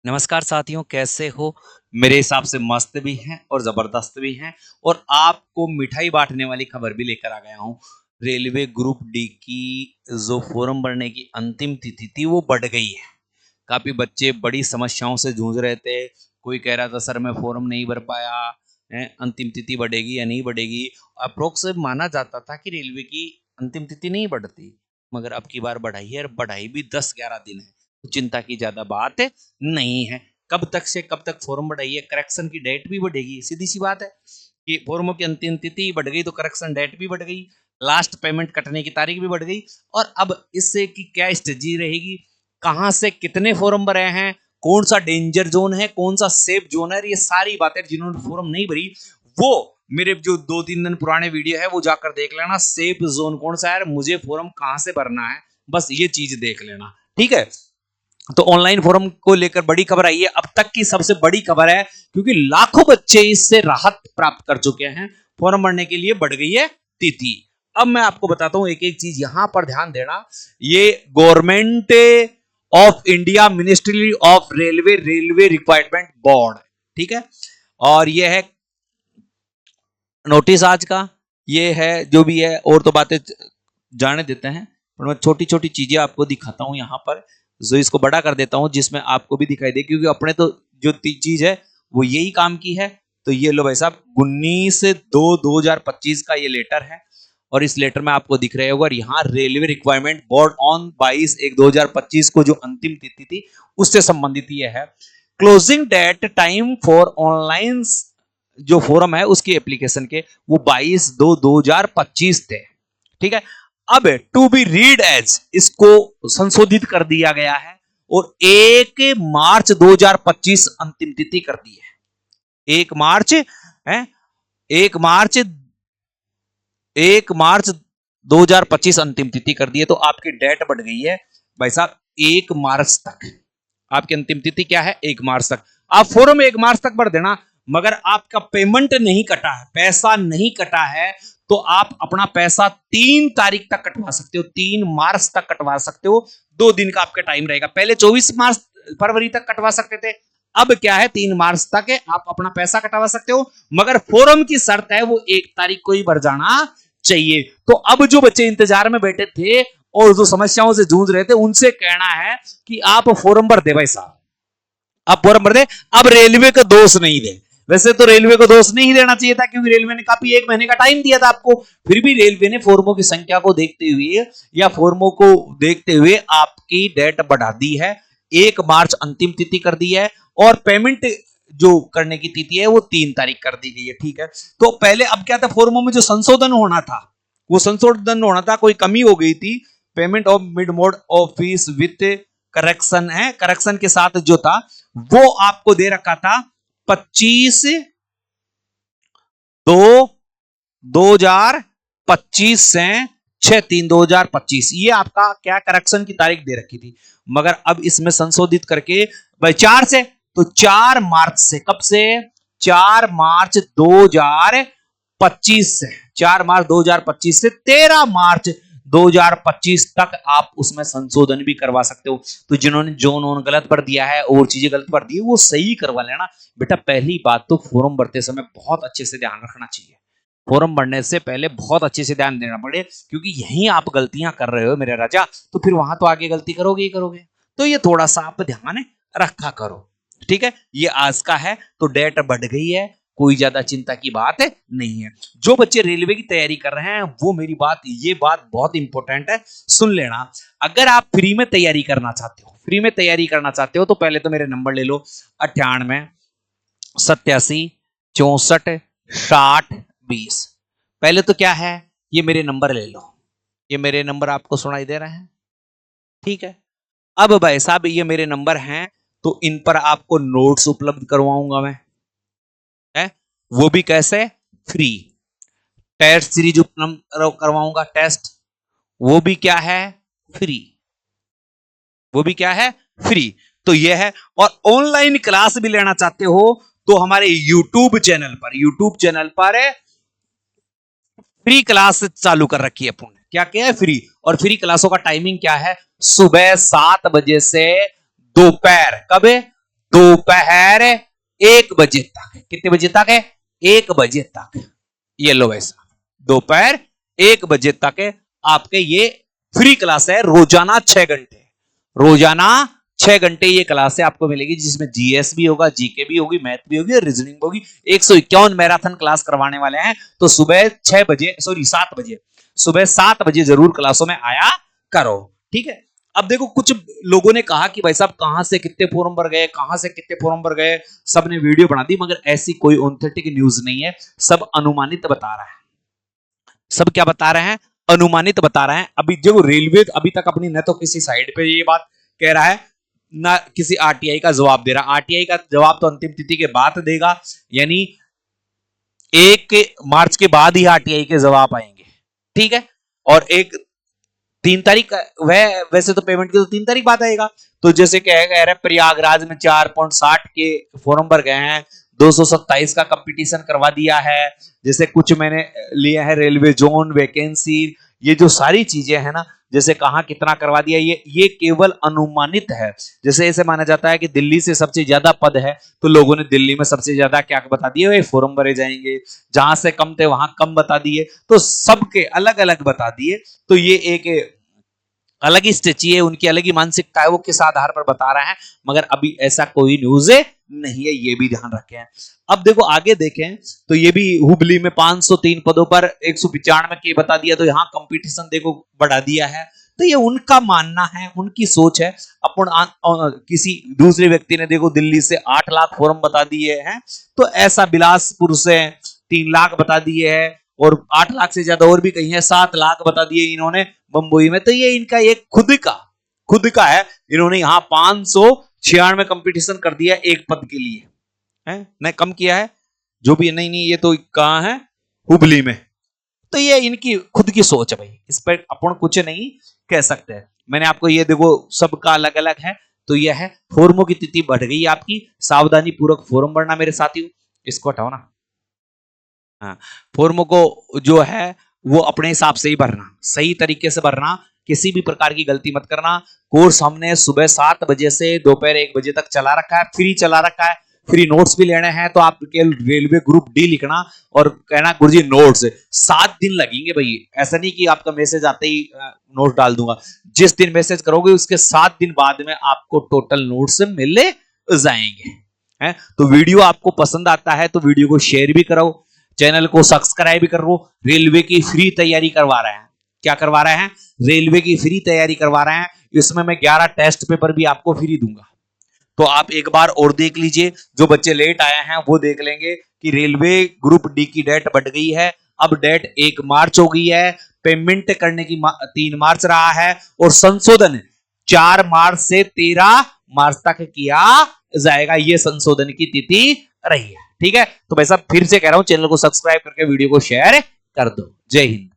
नमस्कार साथियों, कैसे हो? मेरे हिसाब से मस्त भी हैं और ज़बरदस्त भी हैं और आपको मिठाई बाँटने वाली खबर भी लेकर आ गया हूँ। रेलवे ग्रुप डी की जो फॉर्म भरने की अंतिम तिथि थी वो बढ़ गई है। काफ़ी बच्चे बड़ी समस्याओं से जूझ रहे थे। कोई कह रहा था सर मैं फॉर्म नहीं भर पाया, अंतिम तिथि बढ़ेगी या नहीं बढ़ेगी? अप्रोक्स माना जाता था कि रेलवे की अंतिम तिथि नहीं बढ़ती, मगर अब की बार बढ़ाई है और बढ़ाई भी 10-11 दिन है। तो चिंता की ज़्यादा बात नहीं है। कब तक से कब तक फॉर्म बढ़ाई है, करेक्शन की डेट भी बढ़ेगी, सीधी-सी बात है कि फॉर्मों की अंतिम तिथि बढ़ गई तो करेक्शन डेट भी बढ़ गई, लास्ट पेमेंट कटने की तारीख भी बढ़ गई और अब इससे की क्या स्ट्रेटजी रहेगी, कहाँ से कितने फॉर्म भरे हैं, कौन सा डेंजर जोन है, कौन सा सेफ जोन है, ये सारी बातें जिन्होंने फॉर्म नहीं भरी वो मेरे जो 2-3 दिन पुराने वीडियो है वो जाकर देख लेना। सेफ जोन कौन सा है, मुझे फॉर्म कहाँ से भरना है, बस ये चीज देख लेना, ठीक है। तो ऑनलाइन फोरम को लेकर बड़ी खबर आई है, अब तक की सबसे बड़ी खबर है, क्योंकि लाखों बच्चे इससे राहत प्राप्त कर चुके हैं। फॉर्म भरने के लिए बढ़ गई है तिथि। अब मैं आपको बताता हूं एक एक चीज, यहां पर ध्यान देना। ये government of India ministry of railway railway requirement board, ठीक है। और ये है नोटिस आज का, ये है जो भी है, और तो बातें जाने देते हैं, और मैं छोटी छोटी चीजें आपको दिखाता हूं यहां पर, जो इसको बड़ा कर देता हूं जिसमें आपको भी दिखाई दे, क्योंकि अपने तो जो चीज है वो यही काम की है। तो ये लो भाई साहब, 19/2/2025 का ये लेटर है और इस लेटर में आपको दिख रहे होगा, और यहाँ रेलवे रिक्वायरमेंट बोर्ड ऑन 22/1/2025 को जो अंतिम तिथि थी उससे संबंधित ये है। Closing date time for online जो फोरम है उसकी एप्लीकेशन के वो 22/2/2025 थे, ठीक है। अब टू बी रीड एज इसको संशोधित कर दिया गया है और 1 मार्च 2025 अंतिम तिथि कर दी है। 1 मार्च है, 1 मार्च 1 मार्च 2025 अंतिम तिथि कर दी है। तो आपकी डेट बढ़ गई है भाई साहब 1 मार्च तक। आपकी अंतिम तिथि क्या है? 1 मार्च तक। आप फॉर्म 1 मार्च तक भर देना, मगर आपका पेमेंट नहीं कटा है, पैसा नहीं कटा है, तो आप अपना पैसा 3 तारीख तक कटवा सकते हो, 3 मार्च तक कटवा सकते हो। 2 दिन का आपका टाइम रहेगा। पहले 24 फरवरी तक कटवा सकते थे, अब क्या है 3 मार्च तक है, आप अपना पैसा कटवा सकते हो, मगर फोरम की शर्त है वो 1 तारीख को ही भर जाना चाहिए। तो अब जो बच्चे इंतजार में बैठे थे और जो समस्याओं से जूझ रहे थे उनसे कहना है कि आप फॉर्म भर दे भाई साहब, आप फॉर्म भर दे। अब रेलवे को दोष नहीं दे, वैसे तो रेलवे को दोष नहीं देना चाहिए था, क्योंकि रेलवे ने काफी 1 महीने का टाइम दिया था आपको, फिर भी रेलवे ने फॉर्मों की संख्या को देखते हुए या फॉर्मों को देखते हुए आपकी डेट बढ़ा दी है। 1 मार्च अंतिम तिथि कर दी है और पेमेंट जो करने की तिथि है वो 3 तारीख कर दी गई है, ठीक है। तो पहले अब क्या था, फॉर्मों में जो संशोधन होना था वो संशोधन होना था, कोई कमी हो गई थी। Payment of mid mode office with correction है, करेक्शन के साथ जो था वो आपको दे रखा था 25/2/2025 से 6/3/2025, ये आपका क्या करेक्शन की तारीख दे रखी थी। मगर अब इसमें संशोधित करके भाई 4 से, तो 4 मार्च से, कब से? 4 मार्च 2025 से, 4 मार्च 2025 से 13 मार्च 2025 तक आप उसमें संशोधन भी करवा सकते हो। तो जिन्होंने जोन ओन गलत भर दिया है और चीजें गलत भर दी है वो सही करवा लेना बेटा। पहली बात तो फॉर्म भरते समय बहुत अच्छे से ध्यान रखना चाहिए, फॉर्म भरने से पहले बहुत अच्छे से ध्यान देना पड़े, क्योंकि यहीं आप गलतियां कर रहे हो मेरे राजा, तो फिर वहां तो आगे गलती करोगे ही करोगे। तो ये थोड़ा सा आप ध्यान रखा करो, ठीक है। ये आज का है, तो डेट बढ़ गई है, कोई ज्यादा चिंता की बात नहीं है। जो बच्चे रेलवे की तैयारी कर रहे हैं वो मेरी बात, ये बात बहुत इंपॉर्टेंट है, सुन लेना। अगर आप फ्री में तैयारी करना चाहते हो, फ्री में तैयारी करना चाहते हो, तो पहले तो मेरे नंबर ले लो, 98 87 64 60 20। पहले तो क्या है, ये मेरे नंबर ले लो, ये मेरे नंबर आपको सुनाई दे रहे हैं, ठीक है। अब भाई साहब ये मेरे नंबर हैं, तो इन पर आपको नोट्स उपलब्ध करवाऊंगा मैं, है वो भी कैसे? फ्री। टेस्ट सीरीज उपलब्ध करवाऊंगा, टेस्ट, वो भी क्या है? फ्री। वो भी क्या है? फ्री। तो ये है। और ऑनलाइन क्लास भी लेना चाहते हो तो हमारे यूट्यूब चैनल पर फ्री क्लास चालू कर रखी है अपन ने। क्या क्या है? फ्री। और फ्री क्लासों का टाइमिंग क्या है? सुबह 7 बजे से दोपहर, कब है? दोपहर 1 बजे तक। कितने बजे तक है? 1 बजे तक। ये लो वैसा दोपहर 1 बजे तक आपके ये फ्री क्लास है। रोजाना 6 घंटे, रोजाना 6 घंटे ये क्लास है आपको मिलेगी, जिसमें जीएस भी होगा, जीके भी होगी, मैथ भी होगी और रीजनिंग होगी। 151 मैराथन क्लास करवाने वाले हैं। तो सुबह 6 बजे, सॉरी 7 बजे, सुबह 7 बजे जरूर क्लासों में आया करो, ठीक है। अब देखो कुछ लोगों ने कहा कि भाई साहब कहां से कितने फॉर्म भर गए, कहां से कितने फॉर्म भर गए, सबने वीडियो बना दी, मगर ऐसी कोई ऑथेंटिक न्यूज नहीं है, सब अनुमानित बता रहा है। सब क्या बता रहे हैं? अनुमानित बता रहे हैं। अभी देखो रेलवे अभी तक अपनी न तो किसी साइड पे ये बात कह रहा है, ना किसी आरटीआई का जवाब दे रहा। आरटीआई का जवाब तो अंतिम तिथि के बाद देगा, यानी 1 मार्च के बाद ही आरटीआई के जवाब आएंगे, ठीक है। और 3 तारीख वह वैसे तो पेमेंट की तो 3 तारीख बाद आएगा। तो जैसे कह रहे प्रयागराज में 4.60 के फॉर्म भर गए हैं, 227 का कंपटीशन करवा दिया है। जैसे कुछ मैंने लिया है रेलवे जोन वैकेंसी, ये जो सारी चीजें हैं ना, जैसे कहां कितना करवा दिया, ये केवल अनुमानित है। जैसे ऐसे माना जाता है कि दिल्ली से सबसे ज्यादा पद है, तो लोगों ने दिल्ली में सबसे ज्यादा क्या बता दिए, फॉर्म भरे जाएंगे। जहां से कम थे वहां कम बता दिए, तो सबके अलग अलग बता दिए। तो ये एक अलग ही स्थिति है, उनकी अलग ही मानसिकता है, वो किस आधार पर बता रहा है, मगर अभी ऐसा कोई न्यूज नहीं है, ये भी ध्यान रखें। अब देखो आगे देखें तो ये भी हुबली में 503 पदों पर 195 के बता दिया, तो यहां कंपटीशन देखो बढ़ा दिया है। तो ये उनका मानना है, उनकी सोच है। अपन किसी दूसरे व्यक्ति ने देखो दिल्ली से 8 लाख फॉर्म बता दिए हैं, तो ऐसा बिलासपुर से 3 लाख बता दिए हैं, और 8 लाख से ज्यादा और भी कहीं है, 7 लाख बता दिए इन्होंने बंबई में। तो ये इनका एक खुद का है। इन्होंने यहां 596 कंपटीशन कर दिया एक पद के लिए, है नहीं कम किया है जो भी। नहीं ये तो कहां है? हुबली में। तो ये इनकी खुद की सोच है भाई, इस पर अपन कुछ नहीं कह सकते हैं। मैंने आपको ये देखो सबका अलग अलग है। तो यह है फॉर्मों की तिथि बढ़ गई आपकी, सावधानी पूर्वक फॉर्म भरना मेरे साथियों। इसको हटाओ ना। हाँ, फॉर्मों को जो है वो अपने हिसाब से ही भरना, सही तरीके से भरना, किसी भी प्रकार की गलती मत करना। कोर्स हमने सुबह 7 बजे से दोपहर 1 बजे तक चला रखा है, फ्री चला रखा है। फ्री नोट्स भी लेने हैं तो आप रेलवे ग्रुप डी लिखना और कहना गुरुजी नोट्स। 7 दिन लगेंगे भाई, ऐसा नहीं कि आपका मैसेज आते ही नोट डाल दूंगा। जिस दिन मैसेज करोगे उसके 7 दिन बाद में आपको टोटल नोट्स मिल जाएंगे, है। तो वीडियो आपको पसंद आता है तो वीडियो को शेयर भी करो, चैनल को सब्सक्राइब भी करो। रेलवे की फ्री तैयारी करवा रहे हैं। क्या करवा रहे हैं? रेलवे की फ्री तैयारी करवा रहे हैं। इसमें मैं 11 टेस्ट पेपर भी आपको फ्री दूंगा, तो आप एक बार और देख लीजिए। जो बच्चे लेट आए हैं वो देख लेंगे कि रेलवे ग्रुप डी की डेट बढ़ गई है। अब डेट 1 मार्च हो गई है, पेमेंट करने की 3 मार्च रहा है, और संशोधन 4 मार्च से 13 मार्च तक किया जाएगा। ये संशोधन की तिथि रही है, ठीक है। तो भाई साहब फिर से कह रहा हूं, चैनल को सब्सक्राइब करके वीडियो को शेयर कर दो। जय हिंद।